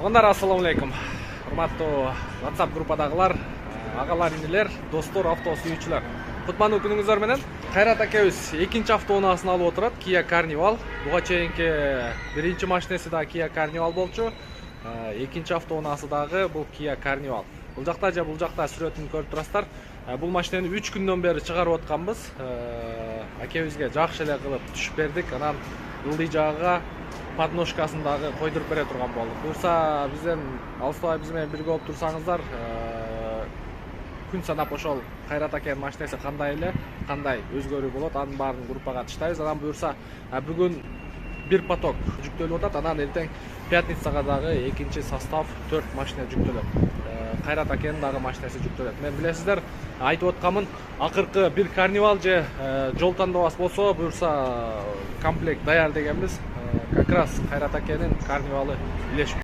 Ондар ассаламу алейкум. Урматтуу WhatsApp группадагылар, агалар, инилер, достор, авто сүйүүчүлөр. Кутмандуу күнүңүздөр менен. Кайрат акебиз экинчи автоунаасын алып отурат. Kia Carnival. Буга чейинки биринчи машинеси да Kia Carnival болчу. Экинчи автоунаасы дагы бул Kia Carnival. Бул жакта же бул жакта сүрөтүн көрүп турасыздар. Бул машинени 3 күндөн бери чыгарып атканбыз. Акебизге жакшы эле кылып түшүп бердик. Анан ылдый жагыга подножкасын дагы койдуруп бере турган болдук. Буюрса бизден алыстабай биз менен бирге болуп турсаңыздар, күн санап ошол Кайрат акенин машинеси кандай эле, кандай өзгөрүү болот, анын баарын группага таштайбыз. Анан буюрса бүгүн бир поток жүктөлүп атат. Анан эртең пятницага дагы экинчи состав 4 машина жүктөлөт. Кайрат акенин дагы машинеси жүктөлөт. Мен билесиздер, айтып атканмын, акыркы бир карнивал же жол тандабас болсо, буюрса комплект даяр дегенбиз. Как раз Кайрат акенин карнивалы илешип